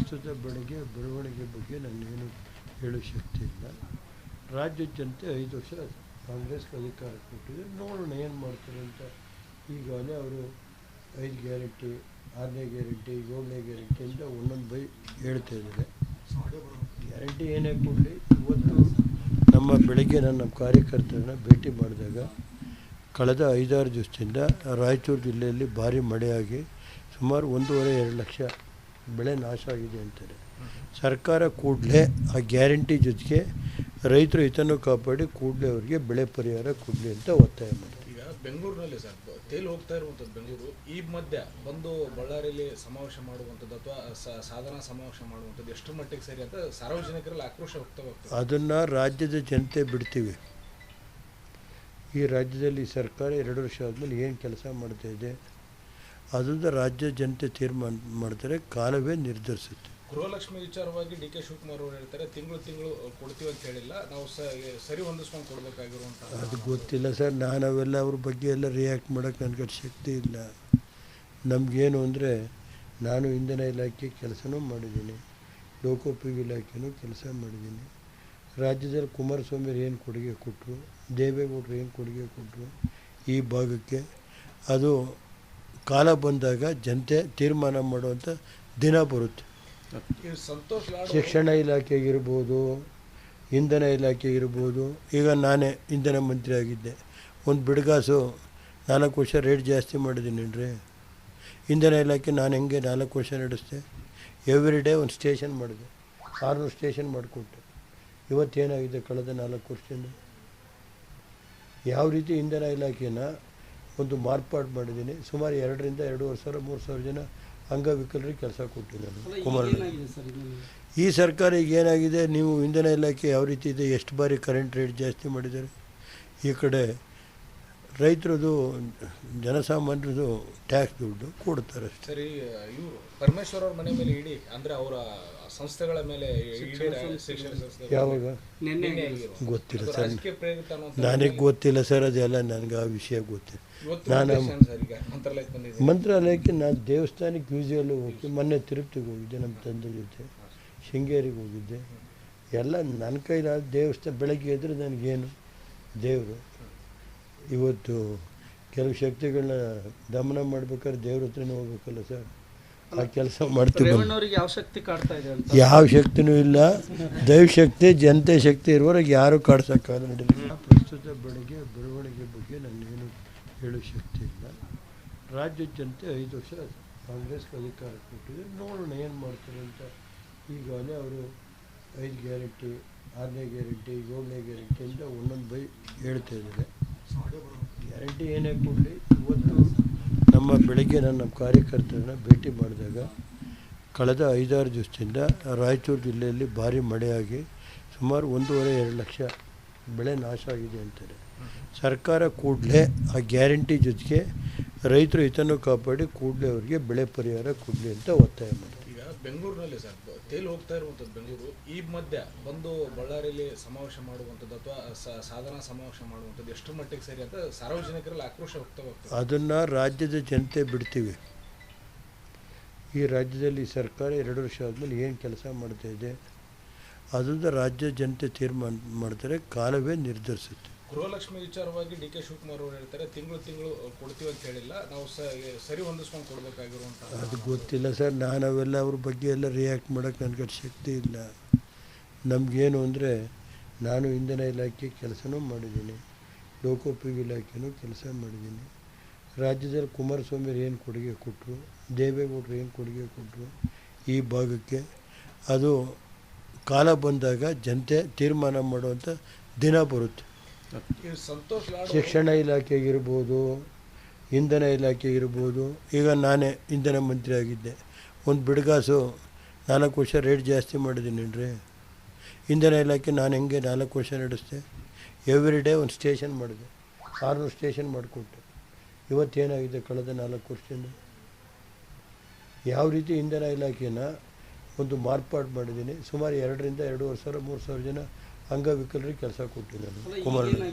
ಪ್ರಸ್ತುತ ಬೆಳವಣಿಗೆ ಬಗ್ಗೆ ನಾನೇನು ಹೇಳೋ ಶಕ್ತಿ ಇಲ್ಲ. ರಾಜ್ಯದ ಜನತೆ 5 ವರ್ಷ ಕಾಂಗ್ರೆಸ್ಗೆ ಅಧಿಕಾರ ಕೊಟ್ಟಿದೆ, ನೋಡೋಣ ಏನು ಮಾಡ್ತಾರೆ ಅಂತ. ಈಗಾಗಲೇ ಅವರು 5 ಗ್ಯಾರಂಟಿ, 6ನೇ ಗ್ಯಾರಂಟಿ, 7ನೇ ಗ್ಯಾರಂಟಿ ಅಂತ ಒಂದೊಂದು ಹೇಳ್ತಾ ಇದ್ದಾರೆ. ಗ್ಯಾರಂಟಿ ಏನೇ ಕೊಡಲಿ, ಇವತ್ತು ಬೆಳಗ್ಗೆ ನಾನು ನಮ್ಮ ಕಾರ್ಯಕರ್ತರನ್ನ ಭೇಟಿ ಮಾಡಿದಾಗ ಕಳೆದ 5-6 ದಿವಸದಿಂದ ರಾಯಚೂರು ಜಿಲ್ಲೆಯಲ್ಲಿ ಭಾರಿ ಮಳೆಯಾಗಿ ಸುಮಾರು 1.5-2 ಲಕ್ಷ ಬೆಳೆ ನಾಶ ಆಗಿದೆ ಅಂತಾರೆ. ಸರ್ಕಾರ ಕೂಡಲೇ ಆ ಗ್ಯಾರಂಟಿ ಜೊತೆಗೆ ರೈತರ ಹಿತನ್ನು ಕಾಪಾಡಿ ಕೂಡಲೇ ಅವರಿಗೆ ಬೆಳೆ ಪರಿಹಾರ ಕೊಡಲಿ ಅಂತ ಒತ್ತಾಯ ಮಾಡ್ತೀವಿ. ಈಗ ಬೆಂಗಳೂರಿನಲ್ಲಿ ಸರ್ ತೇಲಿ ಹೋಗ್ತಾ ಇರುವಂಥದ್ದು ಬೆಂಗಳೂರು, ಈ ಮಧ್ಯೆ ಬಂದು ಬಳ್ಳಾರಿಯಲ್ಲಿ ಸಮಾವೇಶ ಮಾಡುವಂಥದ್ದು ಅಥವಾ ಸಾಧನಾ ಸಮಾವೇಶ ಮಾಡುವಂಥದ್ದು ಎಷ್ಟು ಮಟ್ಟಿಗೆ ಸರಿ ಅಂತ ಸಾರ್ವಜನಿಕರಲ್ಲಿ ಆಕ್ರೋಶ ವ್ಯಕ್ತವಾಗ್ತದೆ. ಅದನ್ನು ರಾಜ್ಯದ ಜನತೆ ಬಿಡ್ತೀವಿ. ಈ ರಾಜ್ಯದಲ್ಲಿ ಸರ್ಕಾರ 2 ವರ್ಷ ಆದಮೇಲೆ ಏನು ಕೆಲಸ ಮಾಡ್ತಾಯಿದೆ ಅದನ್ನು ರಾಜ್ಯ ಜನತೆ ತೀರ್ಮಾನ ಮಾಡ್ತಾರೆ, ಕಾಲವೇ ನಿರ್ಧರಿಸುತ್ತೆ. ಗೃಹಲಕ್ಷ್ಮಿ ವಿಚಾರವಾಗಿ ಡಿ ಕೆ ಶಿವಕುಮಾರ್ ಅವರು ಹೇಳ್ತಾರೆ, ತಿಂಗಳು ಕೊಡ್ತೀವಿ ಅಂತ ಹೇಳಿಲ್ಲ, ನಾವು ಸರಿ ಹೊಂದಿಸ್ಕೊಂಡು ಕೊಡಬೇಕಾಗಿರುವಂಥ. ಅದು ಗೊತ್ತಿಲ್ಲ ಸರ್, ಅವೆಲ್ಲ ಅವ್ರ ಬಗ್ಗೆ ಎಲ್ಲ ರಿಯಾಕ್ಟ್ ಮಾಡೋಕ್ಕೆ ನನಗೆ ಶಕ್ತಿ ಇಲ್ಲ. ನಮಗೇನು ಅಂದರೆ, ನಾನು ಇಂಧನ ಇಲಾಖೆ ಕೆಲಸನೂ ಮಾಡಿದ್ದೀನಿ, ಲೋಕೋಪಯೋಗಿ ಇಲಾಖೆನೂ ಕೆಲಸ ಮಾಡಿದ್ದೀನಿ. ರಾಜ್ಯದಲ್ಲಿ ಕುಮಾರಸ್ವಾಮಿ ಏನು ಕೊಡುಗೆ ಕೊಟ್ಟರು, ದೇವೇಗೌಡರು ಏನು ಕೊಡುಗೆ ಕೊಟ್ಟರು ಈ ಭಾಗಕ್ಕೆ, ಅದು ಕಾಲ ಬಂದಾಗ ಜನತೆ ತೀರ್ಮಾನ ಮಾಡುವಂಥ ದಿನ ಬರುತ್ತೆ. ಶಿಕ್ಷಣ ಇಲಾಖೆಗಿರ್ಬೋದು, ಇಂಧನ ಇಲಾಖೆಗಿರ್ಬೋದು. ಈಗ ನಾನೇ ಇಂಧನ ಮಂತ್ರಿ ಆಗಿದ್ದೆ, ಒಂದು ಬಿಡ್ಗಾಸು 4 ವರ್ಷ ರೇಟ್ ಜಾಸ್ತಿ ಮಾಡಿದ್ದೀನಿ ರೀ. ಇಂಧನ ಇಲಾಖೆ ನಾನು ಹೆಂಗೆ 4 ವರ್ಷ ನಡೆಸಿದೆ, ಎವ್ರಿ ಡೇ ಒಂದು ಸ್ಟೇಷನ್ ಮಾಡಿದೆ, 600 ಸ್ಟೇಷನ್ ಮಾಡಿಕೊಟ್ಟೆ. ಇವತ್ತೇನಾಗಿದೆ ಕಳೆದ 4 ವರ್ಷದಿಂದ? ಯಾವ ರೀತಿ ಇಂಧನ ಇಲಾಖೆನ ಒಂದು ಮಾರ್ಪಾಡು ಮಾಡಿದ್ದೀನಿ. ಸುಮಾರು 2,000-2,500-3,000 ಜನ ಅಂಗವಿಕಲರಿಗೆ ಕೆಲಸ ಕೊಟ್ಟಿದ್ದಾನೆ ಕುಮಾರಣ್ಣ. ಈ ಸರ್ಕಾರ ಈಗ ಏನಾಗಿದೆ, ನೀವು ಇಂಧನ ಇಲಾಖೆ ಯಾವ ರೀತಿ ಇದೆ, ಎಷ್ಟು ಬಾರಿ ಕರೆಂಟ್ ರೇಟ್ ಜಾಸ್ತಿ ಮಾಡಿದ್ದಾರೆ. ಈ ಕಡೆ ರೈತರದು, ಜನಸಾಮಾನ್ಯರದು ಟ್ಯಾಕ್ಸ್ ದುಡ್ಡು ಕೊಡ್ತಾರೆ. ಸರಿ, ಇವರು ಪರಮೇಶ್ವರ್ ಅವ್ರ ಮನೆ ಮೇಲೆ ಇಡಿ ಅಂದರೆ ಅವರ ಸಂಸ್ಥೆಗಳ ಮೇಲೆ ಯಾವಾಗ ಗೊತ್ತಿಲ್ಲ ಸರ್, ನನಗೆ ಗೊತ್ತಿಲ್ಲ ಸರ್, ಅದೆಲ್ಲ ನನಗೆ ಆ ವಿಷಯ ಗೊತ್ತಿಲ್ಲ. ನಾನು ಮಂತ್ರಾಲಯಕ್ಕೆ ದೇವಸ್ಥಾನಕ್ಕೆ ಯೂಸ್ವಲ್ ಹೋಗಿ, ಮೊನ್ನೆ ತಿರುಪತಿಗೆ ಹೋಗಿದ್ದೆ ನಮ್ಮ ತಂದೆ ಜೊತೆ, ಶೃಂಗೇರಿಗೆ ಹೋಗಿದ್ದೆ. ಎಲ್ಲ ನನ್ನ ಕೈಲಾದ ದೇವಸ್ಥಾನ, ಬೆಳಗ್ಗೆ ಎದ್ರೆ ನನಗೇನು ದೇವರು. ಇವತ್ತು ಕೆಲವು ಶಕ್ತಿಗಳನ್ನ ದಮನ ಮಾಡ್ಬೇಕಾದ್ರೆ ದೇವ್ರ ಹತ್ರನೇ ಹೋಗ್ಬೇಕಲ್ಲ ಸರ್, ಆ ಕೆಲಸ ಮಾಡ್ತೀವಿ. ಯಾವ ಶಕ್ತಿನೂ ಇಲ್ಲ, ದೈವಶಕ್ತಿ ಜನತೆ ಶಕ್ತಿ ಇರುವವರೆಗೆ ಯಾರೂ ಕಾಡ್ಸೋಕ್ಕಾಗಲ್ಲ. ನಡೀಲಿ. ಪ್ರಸ್ತುತ ಬೆಳವಣಿಗೆ ಬಗ್ಗೆ ನಾನೇನು ಹೇಳೋ ಶಕ್ತಿ ಇಲ್ಲ. ರಾಜ್ಯದ ಜನತೆ 5 ವರ್ಷ ಕಾಂಗ್ರೆಸ್ಗೆ ಅಧಿಕಾರ ಕೊಟ್ಟಿದೆ, ನೋಡೋಣ ಏನು ಮಾಡ್ತಾರೆ ಅಂತ. ಈಗಾಗಲೇ ಅವರು 5 ಗ್ಯಾರಂಟಿ, 6ನೇ ಗ್ಯಾರಂಟಿ, 7ನೇ ಗ್ಯಾರಂಟಿ ಅಂತ ಒಂದೊಂದು ಹೇಳ್ತಾ ಇದ್ದಾರೆ. ಗ್ಯಾರಂಟಿ ಏನೇ ಕೊಡಲಿ, ಇವತ್ತು ಬೆಳಗ್ಗೆ ನಾನು ನಮ್ಮ ಕಾರ್ಯಕರ್ತರನ್ನ ಭೇಟಿ ಮಾಡಿದಾಗ ಕಳೆದ 5-6 ದಿವಸದಿಂದ ರಾಯಚೂರು ಜಿಲ್ಲೆಯಲ್ಲಿ ಭಾರಿ ಮಳೆಯಾಗಿ ಸುಮಾರು 1.5-2 ಲಕ್ಷ ಬೆಳೆ ನಾಶ ಆಗಿದೆ ಅಂತಾರೆ. ಸರ್ಕಾರ ಕೂಡಲೇ ಆ ಗ್ಯಾರಂಟಿ ಜೊತೆಗೆ ರೈತರ ಹಿತನ್ನು ಕಾಪಾಡಿ ಕೂಡಲೇ ಅವರಿಗೆ ಬೆಳೆ ಪರಿಹಾರ ಕೊಡಲಿ ಅಂತ ಒತ್ತಾಯ ಮಾಡ್ತೀವಿ. ಈಗ ಬೆಂಗಳೂರಿನಲ್ಲಿ ಸರ್ ತೇಲಿ ಹೋಗ್ತಾ ಇರುವಂಥದ್ದು ಬೆಂಗಳೂರು, ಈ ಮಧ್ಯೆ ಬಂದು ಬಳ್ಳಾರಿಯಲ್ಲಿ ಸಮಾವೇಶ ಮಾಡುವಂಥದ್ದು ಅಥವಾ ಸಾಧನಾ ಸಮಾವೇಶ ಮಾಡುವಂಥದ್ದು ಎಷ್ಟು ಮಟ್ಟಿಗೆ ಸರಿ ಅಂತ ಸಾರ್ವಜನಿಕರಲ್ಲಿ ಆಕ್ರೋಶ ವ್ಯಕ್ತವಾಗ್ತದೆ. ಅದನ್ನು ರಾಜ್ಯದ ಜನತೆ ಬಿಡ್ತೀವಿ. ಈ ರಾಜ್ಯದಲ್ಲಿ ಸರ್ಕಾರ 2 ವರ್ಷ ಆದಮೇಲೆ ಏನು ಕೆಲಸ ಮಾಡ್ತಾಯಿದೆ ಅದನ್ನು ರಾಜ್ಯ ಜನತೆ ತೀರ್ಮಾನ ಮಾಡ್ತಾರೆ, ಕಾಲವೇ ನಿರ್ಧರಿಸುತ್ತೆ. ಗೃಹಲಕ್ಷ್ಮಿ ವಿಚಾರವಾಗಿ ಡಿ ಕೆ ಶಿವಕುಮಾರ್ ಅವರು ಹೇಳ್ತಾರೆ, ತಿಂಗಳು ಕೊಡ್ತೀವಿ ಅಂತ ಹೇಳಿಲ್ಲ, ನಾವು ಸರಿ ಹೊಂದಿಸ್ಕೊಂಡು ಕೊಡಬೇಕಾಗಿರುವಂಥ. ಅದು ಗೊತ್ತಿಲ್ಲ ಸರ್, ಅವೆಲ್ಲ ಅವ್ರ ಬಗ್ಗೆ ಎಲ್ಲ ರಿಯಾಕ್ಟ್ ಮಾಡೋಕ್ಕೆ ನನಗೆ ಶಕ್ತಿ ಇಲ್ಲ. ನಮಗೇನು ಅಂದರೆ, ನಾನು ಇಂಧನ ಇಲಾಖೆ ಕೆಲಸನೂ ಮಾಡಿದ್ದೀನಿ, ಲೋಕೋಪಯೋಗಿ ಇಲಾಖೆನೂ ಕೆಲಸ ಮಾಡಿದ್ದೀನಿ. ರಾಜ್ಯದಲ್ಲಿ ಕುಮಾರಸ್ವಾಮಿ ಏನು ಕೊಡುಗೆ ಕೊಟ್ಟರು, ದೇವೇಗೌಡರು ಏನು ಕೊಡುಗೆ ಕೊಟ್ಟರು ಈ ಭಾಗಕ್ಕೆ, ಅದು ಕಾಲ ಬಂದಾಗ ಜನತೆ ತೀರ್ಮಾನ ಮಾಡುವಂಥ ದಿನ ಬರುತ್ತೆ. ಶಿಕ್ಷಣ ಇಲಾಖೆಗಿರ್ಬೋದು, ಇಂಧನ ಇಲಾಖೆಗಿರ್ಬೋದು. ಈಗ ನಾನೇ ಇಂಧನ ಮಂತ್ರಿ ಆಗಿದ್ದೆ, ಒಂದು ಬಿಡ್ಗಾಸು 4 ವರ್ಷ ರೇಟ್ ಜಾಸ್ತಿ ಮಾಡಿದ್ದೀನಿ ರೀ. ಇಂಧನ ಇಲಾಖೆ ನಾನು ಹೆಂಗೆ 4 ವರ್ಷ ನಡೆಸಿದೆ, ಎವ್ರಿ ಡೇ ಒಂದು ಸ್ಟೇಷನ್ ಮಾಡಿದೆ, 600 ಸ್ಟೇಷನ್ ಮಾಡಿಕೊಟ್ಟೆ. ಇವತ್ತೇನಾಗಿದೆ ಕಳೆದ 4 ವರ್ಷದಿಂದ? ಯಾವ ರೀತಿ ಇಂಧನ ಇಲಾಖೆನ ಒಂದು ಮಾರ್ಪಾಡು ಮಾಡಿದ್ದೀನಿ. ಸುಮಾರು 2,000-2,500-3,000 ಜನ ಅಂಗವಿಕಲರಿಗೆ ಕೆಲಸ ಕೊಟ್ಟಿದ್ದಾನೆ ಕುಮಾರಣ್ಣ.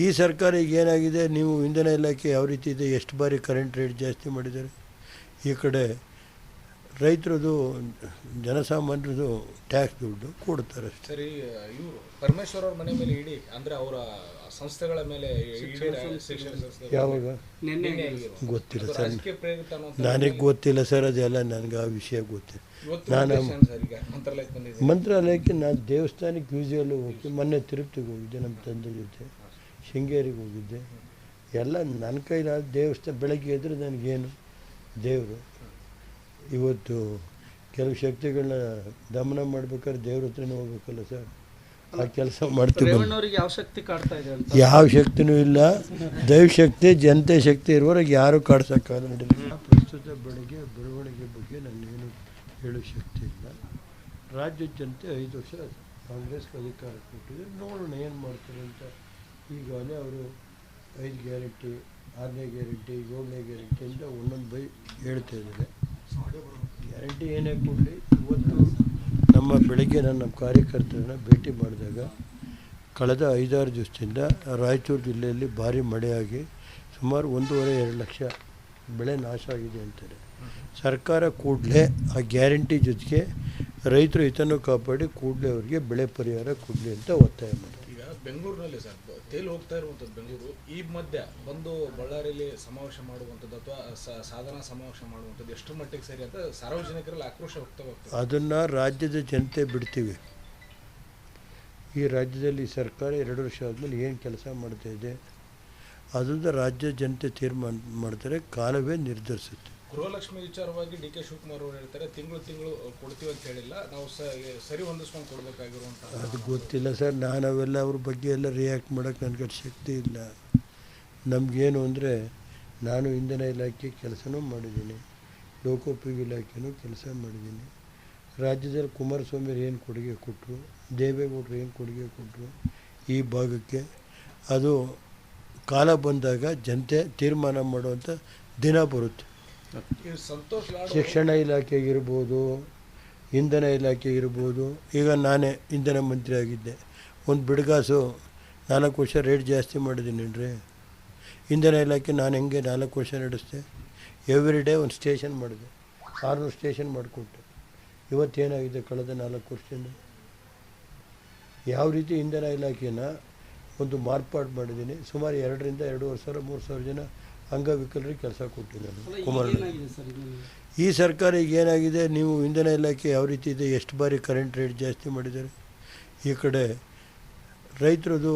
ಈ ಸರ್ಕಾರ ಈಗ ಏನಾಗಿದೆ, ನೀವು ಇಂಧನ ಇಲಾಖೆ ಯಾವ ರೀತಿ ಇದೆ, ಎಷ್ಟು ಬಾರಿ ಕರೆಂಟ್ ರೇಟ್ ಜಾಸ್ತಿ ಮಾಡಿದ್ದಾರೆ. ಈ ಕಡೆ ರೈತರದು ಜನಸಾಮಾನ್ಯರದು ಟ್ಯಾಕ್ಸ್ ದುಡ್ಡು ಕೊಡ್ತಾರೆ ಅಷ್ಟೇ. ಸರಿ, ಇವರು ಪರಮೇಶ್ವರ್ ಅವ್ರ ಮನೆ ಮೇಲೆ ಇಡಿ ಅಂದ್ರೆ ಅವರ ಸಂಸ್ಥೆಗಳ ಮೇಲೆ ಶಿಕ್ಷಣ ಸಂಸ್ಥೆ ಯಾವಾಗ ನಿನ್ನೆ ಆಗಿರೋ ಗೊತ್ತಿಲ್ಲ ಅದು ಸರ್, ರಾಜಕೀಯ ಪ್ರೇರಿತ ಅನ್ನೋ ನನಗೆ ಗೊತ್ತಿಲ್ಲ ಸರ್, ಅದೆಲ್ಲ ನನಗೆ ಆ ವಿಷಯ ಗೊತ್ತಿಲ್ಲ. ಇವತ್ತು ನಾನು ಸರ್ ಈಗ ಮಂತ್ರಾಲಯಕ್ಕೆ ಬಂದಿದ್ದೆ. ಮಂತ್ರಾಲಯಕ್ಕೆ ನಾನು ದೇವಸ್ಥಾನಕ್ಕೆ ಯೂಸ್ವಲ್ಲು ಹೋಗಿ ಮೊನ್ನೆ ತಿರುಪತಿಗೆ ಹೋಗಿದ್ದೆ, ನಮ್ಮ ತಂದೆ ಜೊತೆ ಶೃಂಗೇರಿಗೆ ಹೋಗಿದ್ದೆ. ಎಲ್ಲ ನನ್ನ ಕೈಲಾದ ದೇವಸ್ಥಾನ ಬೆಳಗ್ಗೆ ಎದ್ರೆ ನನಗೇನು ದೇವರು. ಇವತ್ತು ಕೆಲವು ಶಕ್ತಿಗಳನ್ನ ದಮನ ಮಾಡ್ಬೇಕಾದ್ರೆ ದೇವ್ರ ಹತ್ರನೇ ಹೋಗ್ಬೇಕಲ್ಲ ಸರ್, ಆ ಕೆಲಸ ಮಾಡ್ತೀವಿ. ಯಾವ ಶಕ್ತಿ ಕಾಡ್ತಾ ಇದೆ ಅಂತ ಯಾವ ಶಕ್ತಿನೂ ಇಲ್ಲ, ದೈವಶಕ್ತಿ ಜನತೆ ಶಕ್ತಿ ಇರುವವರೆಗೆ ಯಾರೂ ಕಾಡ್ಸೋಕ್ಕಾಗಲ್ಲ. ನಡೀಲಿ. ಪ್ರಸ್ತುತ ಬೆಳವಣಿಗೆ ಬಗ್ಗೆ ನಾನೇನು ಹೇಳೋ ಶಕ್ತಿ ಇಲ್ಲ. ರಾಜ್ಯದ ಜನತೆ 5 ವರ್ಷ ಕಾಂಗ್ರೆಸ್ಗೆ ಅಧಿಕಾರ ಕೊಟ್ಟಿದೆ, ನೋಡೋಣ ಏನು ಮಾಡ್ತಾರೆ ಅಂತ. ಈಗಾಗಲೇ ಅವರು 5 ಗ್ಯಾರಂಟಿ, 6ನೇ ಗ್ಯಾರಂಟಿ, 7ನೇ ಗ್ಯಾರಂಟಿ ಅಂತ ಒಂದೊಂದು ಬೈ ಹೇಳ್ತಾ ಇದ್ದಾರೆ. ಗ್ಯಾರಂಟಿ ಏನೇ ಕೊಡಲಿ, ಇವತ್ತು ಬೆಳಗ್ಗೆ ನಾನು ನಮ್ಮ ಕಾರ್ಯಕರ್ತರನ್ನ ಭೇಟಿ ಮಾಡಿದಾಗ ಕಳೆದ 5-6 ದಿವಸದಿಂದ ರಾಯಚೂರು ಜಿಲ್ಲೆಯಲ್ಲಿ ಭಾರಿ ಮಳೆಯಾಗಿ ಸುಮಾರು 1.5-2 ಲಕ್ಷ ಬೆಳೆ ನಾಶ ಆಗಿದೆ ಅಂತಾರೆ. ಸರ್ಕಾರ ಕೂಡಲೇ ಆ ಗ್ಯಾರಂಟಿ ಜೊತೆಗೆ ರೈತರ ಹಿತನೂ ಕಾಪಾಡಿ ಕೂಡಲೇ ಅವರಿಗೆ ಬೆಳೆ ಪರಿಹಾರ ಕೊಡಲಿ ಅಂತ ಒತ್ತಾಯ ಮಾಡ್ತಾರೆ. ಈಗ ಬೆಂಗಳೂರಿನಲ್ಲಿ ಸರ್ ತೇಲ್ ಹೋಗ್ತಾ ಇರುವಂಥದ್ದು ಬೆಂಗಳೂರು ಈ ಮಧ್ಯ ಬಂದು ಬಳ್ಳಾರಿಯಲ್ಲಿ ಸಮಾವೇಶ ಮಾಡುವಂಥದ್ದು ಅಥವಾ ಸಾಧನಾ ಸಮಾವೇಶ ಮಾಡುವಂಥದ್ದು ಎಷ್ಟು ಮಟ್ಟಿಗೆ ಸರಿ ಅಂತ ಸಾರ್ವಜನಿಕರಲ್ಲಿ ಆಕ್ರೋಶ ವ್ಯಕ್ತವಾಗ್ತದೆ. ಅದನ್ನು ರಾಜ್ಯದ ಜನತೆ ಬಿಡ್ತೀವಿ. ಈ ರಾಜ್ಯದಲ್ಲಿ ಸರ್ಕಾರ 2 ವರ್ಷ ಆದಮೇಲೆ ಏನು ಕೆಲಸ ಮಾಡ್ತಾಯಿದೆ ಅದನ್ನು ರಾಜ್ಯ ಜನತೆ ತೀರ್ಮಾನ ಮಾಡ್ತಾರೆ, ಕಾಲವೇ ನಿರ್ಧರಿಸುತ್ತೆ. ಗೃಹಲಕ್ಷ್ಮಿ ವಿಚಾರವಾಗಿ ಡಿ ಕೆ ಶಿವಕುಮಾರ್ ಅವರು ಹೇಳ್ತಾರೆ, ತಿಂಗಳು ಕೊಡ್ತೀವಿ ಅಂತ ಹೇಳಿಲ್ಲ, ನಾವು ಸರಿ ಹೊಂದಿಸ್ಕೊಂಡು ಕೊಡಬೇಕಾಗಿರುವಂಥ. ಅದು ಗೊತ್ತಿಲ್ಲ ಸರ್, ನಾನು ಅವೆಲ್ಲ ಅವ್ರ ಬಗ್ಗೆ ಎಲ್ಲ ರಿಯಾಕ್ಟ್ ಮಾಡೋಕ್ಕೆ ನನಗೆ ಶಕ್ತಿ ಇಲ್ಲ. ನಮಗೇನು ಅಂದರೆ ನಾನು ಇಂಧನ ಇಲಾಖೆ ಕೆಲಸನೂ ಮಾಡಿದ್ದೀನಿ, ಲೋಕೋಪಯೋಗಿ ಇಲಾಖೆನೂ ಕೆಲಸ ಮಾಡಿದ್ದೀನಿ. ರಾಜ್ಯದಲ್ಲಿ ಕುಮಾರಸ್ವಾಮಿ ಏನು ಕೊಡುಗೆ ಕೊಟ್ಟರು, ದೇವೇಗೌಡರು ಏನು ಕೊಡುಗೆ ಕೊಟ್ಟರು ಈ ಭಾಗಕ್ಕೆ, ಅದು ಕಾಲ ಬಂದಾಗ ಜನತೆ ತೀರ್ಮಾನ ಮಾಡುವಂಥ ದಿನ ಬರುತ್ತೆ. ಸಂತೋಷ್ ಲಾಡ್ ಶಿಕ್ಷಣ ಇಲಾಖೆಗಿರ್ಬೋದು, ಇಂಧನ ಇಲಾಖೆಗಿರ್ಬೋದು. ಈಗ ನಾನೇ ಇಂಧನ ಮಂತ್ರಿ ಆಗಿದ್ದೆ, ಒಂದು ಬಿಡ್ಗಾಸು 4 ವರ್ಷ ರೇಟ್ ಜಾಸ್ತಿ ಮಾಡಿದ್ದೀನಿ ರೀ. ಇಂಧನ ಇಲಾಖೆ ನಾನು ಹೆಂಗೆ 4 ವರ್ಷ ನಡೆಸಿದೆ, ಎವ್ರಿ ಡೇ ಒಂದು ಸ್ಟೇಷನ್ ಮಾಡಿದೆ, 600 ಸ್ಟೇಷನ್ ಮಾಡಿಕೊಟ್ಟೆ. ಇವತ್ತೇನಾಗಿದೆ ಕಳೆದ 4 ವರ್ಷದಿಂದ, ಯಾವ ರೀತಿ ಇಂಧನ ಇಲಾಖೆನ ಒಂದು ಮಾರ್ಪಾಡು ಮಾಡಿದ್ದೀನಿ. ಸುಮಾರು 2,000 ರಿಂದ 2,500-3,000 ಜನ ಅಂಗವಿಕಲರಿಗೆ ಕೆಲಸ ಕೊಟ್ಟಿದ್ದಾನೆ ಕುಮಾರಣ್ಣ. ಈ ಸರ್ಕಾರ ಈಗ ಏನಾಗಿದೆ, ನೀವು ಇಂಧನ ಇಲಾಖೆ ಯಾವ ರೀತಿ ಇದೆ, ಎಷ್ಟು ಬಾರಿ ಕರೆಂಟ್ ರೇಟ್ ಜಾಸ್ತಿ ಮಾಡಿದ್ದಾರೆ. ಈ ಕಡೆ ರೈತರದು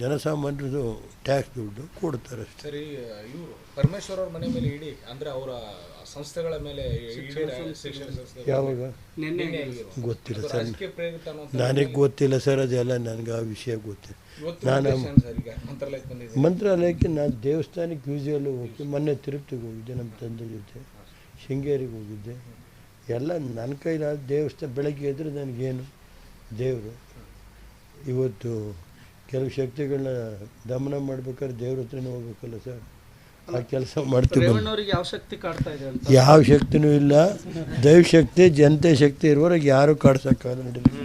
ಜನಸಾಮಾನ್ಯರದು ಟ್ಯಾಕ್ಸ್ ದುಡ್ಡು ಕೊಡ್ತಾರೆ ಅಷ್ಟೇ. ಸರಿ, ಇವರು ಪರಮೇಶ್ವರ್ ಅವ್ರ ಮನೆ ಮೇಲೆ ಇಡಿ ಅಂದ್ರೆ ಅವರ ಸಂಸ್ಥೆಗಳ ಮೇಲೆ ಶಿಕ್ಷಣ ಸಂಸ್ಥೆ ಯಾವಾಗ ನಿನ್ನೆ ಆಗಿರೋ ಗೊತ್ತಿಲ್ಲ ಅದು ಸರ್, ರಾಜಕೀಯ ಪ್ರೇರಿತ ಅನ್ನೋ ನನಗೆ ಗೊತ್ತಿಲ್ಲ ಸರ್, ಅದೆಲ್ಲ ನನಗೆ ಆ ವಿಷಯ ಗೊತ್ತಿಲ್ಲ. ಇವತ್ತು ನಾನು ಸರ್ ಈಗ ಮಂತ್ರಾಲಯಕ್ಕೆ ಬಂದಿದ್ದೆ. ಮಂತ್ರಾಲಯಕ್ಕೆ ನಾನು ದೇವಸ್ಥಾನಕ್ಕೆ ಯೂಸ್ವಲ್ಲು ಹೋಗಿ ಮೊನ್ನೆ ತಿರುಪತಿಗೆ ಹೋಗಿದ್ದೆ, ನಮ್ಮ ತಂದೆ ಜೊತೆ ಶೃಂಗೇರಿಗೆ ಹೋಗಿದ್ದೆ. ಎಲ್ಲ ನನ್ನ ಕೈಲಾದ ದೇವಸ್ಥಾನ ಬೆಳಗ್ಗೆ ಎದ್ರೆ ನನಗೇನು ದೇವರು. ಇವತ್ತು ಕೆಲವು ಶಕ್ತಿಗಳನ್ನ ದಮನ ಮಾಡ್ಬೇಕಾದ್ರೆ ದೇವ್ರ ಹತ್ರನೇ ಹೋಗ್ಬೇಕಲ್ಲ ಸರ್, ಆ ಕೆಲಸ ಮಾಡ್ತೀವಿ. ಯಾವ ಶಕ್ತಿ ಕಾಡ್ತಾ ಇದೆ ಅಂತ ಯಾವ ಶಕ್ತಿನೂ ಇಲ್ಲ, ದೈವಶಕ್ತಿ ಜನತೆ ಶಕ್ತಿ ಇರುವವರೆಗೆ ಯಾರೂ ಕಾಡ್ಸೋಕ್ಕಾಗಲ್ಲ. ನಡೀಲಿ.